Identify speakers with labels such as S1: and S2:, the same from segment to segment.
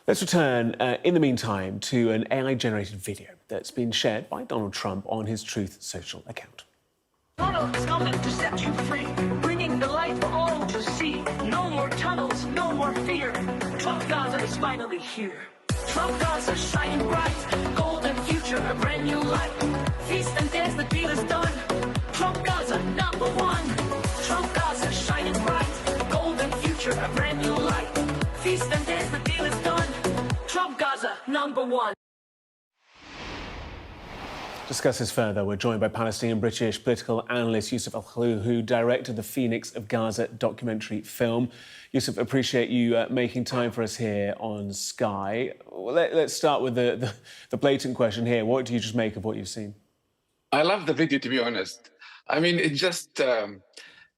S1: Let's return, in the meantime, to an AI-generated video that's been shared by Donald Trump on his Truth Social account.
S2: Donald is coming to set you free, bringing the light for all to see. No more tunnels, no more fear. Trump Gaza is finally here. Trump Gaza shining bright, golden future, a brand new light. Feast and dance, the deal is done. Trump Gaza, #1. Trump Gaza shining bright, golden future, a brand new light. Feast and dance, the deal is done. Trump Gaza, #1.
S1: Discuss this further, we're joined by Palestinian British political analyst Yusuf Al-Khalou, who directed the Phoenix of Gaza documentary film. Yusuf, appreciate you making time for us here on Sky. Well, let's start with the blatant question here. What do you just make of what you've seen?
S3: I love the video, to be honest. I mean, it's just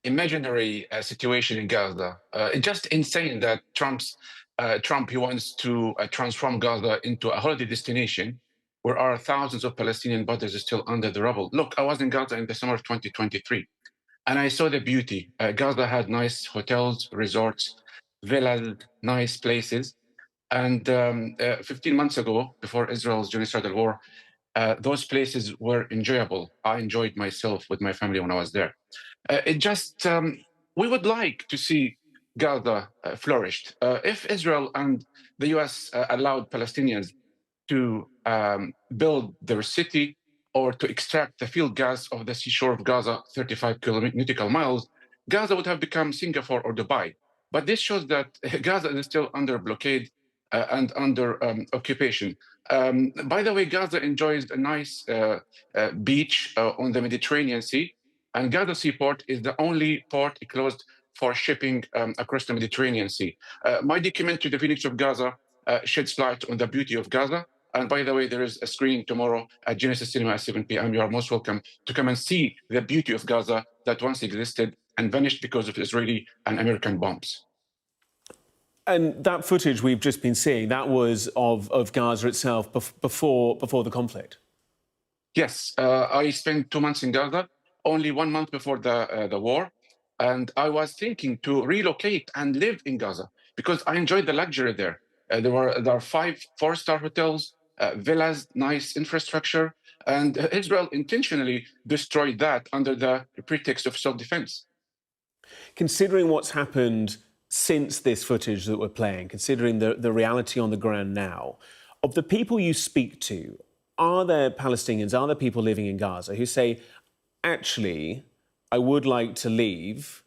S3: imaginary situation in Gaza. It's just insane that Trump, he wants to transform Gaza into a holiday destination where are thousands of Palestinian bodies still under the rubble. Look, I was in Gaza in the summer of 2023, and I saw the beauty. Gaza had nice hotels, resorts, villas, nice places. And 15 months ago, before Israel's genocidal war, those places were enjoyable. I enjoyed myself with my family when I was there. We would like to see Gaza flourished. If Israel and the US allowed Palestinians to build their city or to extract the field gas of the seashore of Gaza, 35 nautical miles, Gaza would have become Singapore or Dubai. But this shows that Gaza is still under blockade and under occupation. By the way, Gaza enjoys a nice beach on the Mediterranean Sea, and Gaza seaport is the only port closed for shipping across the Mediterranean Sea. My documentary, The Phoenix of Gaza, sheds light on the beauty of Gaza. And by the way, there is a screening tomorrow at Genesis Cinema at 7 p.m. You are most welcome to come and see the beauty of Gaza that once existed and vanished because of Israeli and American bombs.
S1: And that footage we've just been seeing, that was of Gaza itself before the conflict?
S3: Yes, I spent 2 months in Gaza, only 1 month before the war. And I was thinking to relocate and live in Gaza because I enjoyed the luxury there. There are 5 4-star hotels, villas, nice infrastructure, and Israel intentionally destroyed that under the pretext of self-defense.
S1: Considering what's happened since this footage that we're playing, considering the reality on the ground now, of the people you speak to, are there Palestinians, are there people living in Gaza who say, actually, I would like to leave,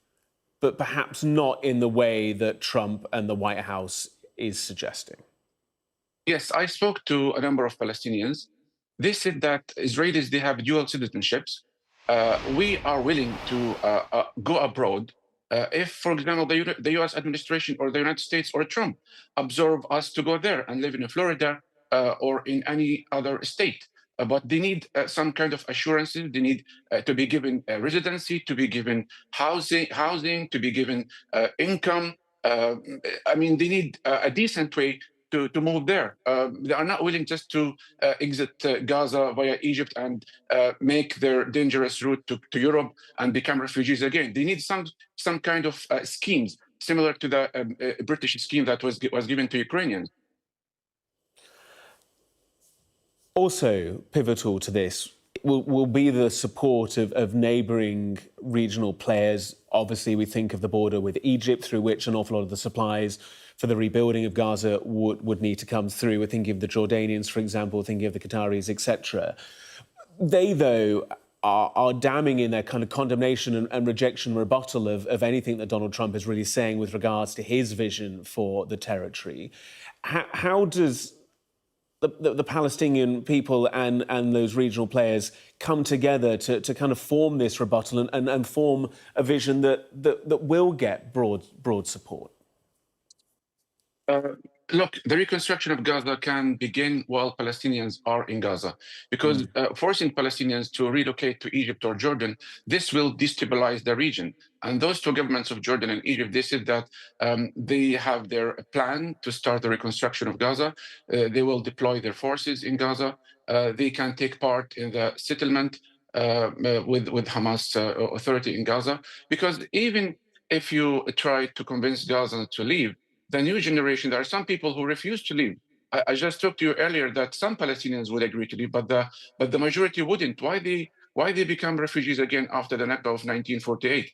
S1: but perhaps not in the way that Trump and the White House is suggesting?
S3: Yes, I spoke to a number of Palestinians. They said that Israelis, they have dual citizenships. We are willing to go abroad if, for example, the US administration or the United States or Trump absorb us to go there and live in Florida or in any other state. But they need some kind of assurances. They need to be given residency, to be given housing, to be given income. I mean, they need a decent way to move there. They are not willing just to exit Gaza via Egypt and make their dangerous route to Europe and become refugees again. They need some kind of schemes similar to the British scheme that was given to Ukrainians.
S1: Also pivotal to this will be the support of neighbouring regional players. Obviously, we think of the border with Egypt, through which an awful lot of the supplies for the rebuilding of Gaza would need to come through. We're thinking of the Jordanians, for example, thinking of the Qataris, etc. They, though, are damning in their kind of condemnation and rejection, rebuttal of anything that Donald Trump is really saying with regards to his vision for the territory. How does the Palestinian people and those regional players come together to kind of form this rebuttal and form a vision that will get broad support?
S3: Look, the reconstruction of Gaza can begin while Palestinians are in Gaza, because forcing Palestinians to relocate to Egypt or Jordan, this will destabilize the region. And those two governments of Jordan and Egypt, they said that they have their plan to start the reconstruction of Gaza. They will deploy their forces in Gaza. They can take part in the settlement with Hamas authority in Gaza, because even if you try to convince Gaza to leave, the new generation, there are some people who refuse to leave. I just talked to you earlier that some Palestinians would agree to leave, but the majority wouldn't. Why they become refugees again after the Nakba of 1948?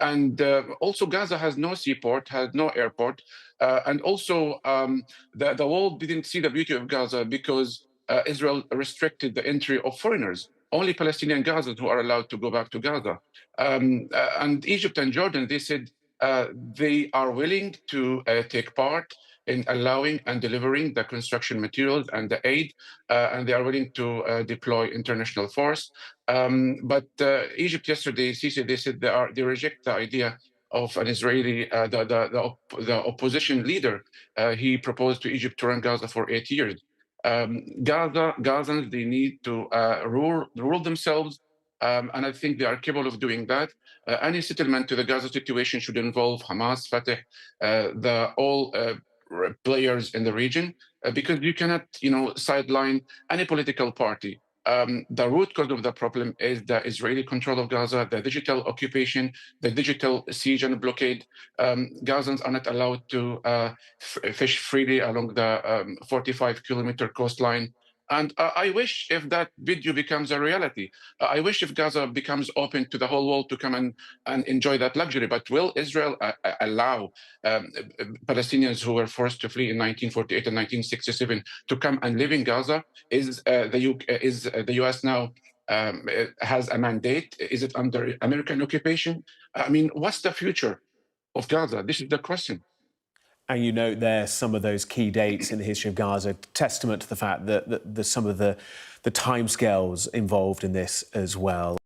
S3: And also Gaza has no seaport, has no airport, and also the world didn't see the beauty of Gaza because Israel restricted the entry of foreigners. Only Palestinian Gazans who are allowed to go back to Gaza. And Egypt and Jordan, they said they are willing to take part in allowing and delivering the construction materials and the aid, and they are willing to deploy international force. But Egypt yesterday, Sisi, they said they reject the idea of an Israeli, the opposition leader. He proposed to Egypt to run Gaza for 8 years. Gazans, they need to rule themselves, and I think they are capable of doing that. Any settlement to the Gaza situation should involve Hamas, Fatah, all players in the region, because you cannot, sideline any political party. The root cause of the problem is the Israeli control of Gaza, the digital occupation, the digital siege and blockade. Gazans are not allowed to fish freely along the 45-kilometer coastline. And I wish if that video becomes a reality, I wish if Gaza becomes open to the whole world to come and enjoy that luxury. But will Israel allow Palestinians who were forced to flee in 1948 and 1967 to come and live in Gaza? Is the US now has a mandate? Is it under American occupation? I mean, what's the future of Gaza? This is the question.
S1: And you note there some of those key dates in the history of Gaza, testament to the fact that some of the timescales involved in this as well.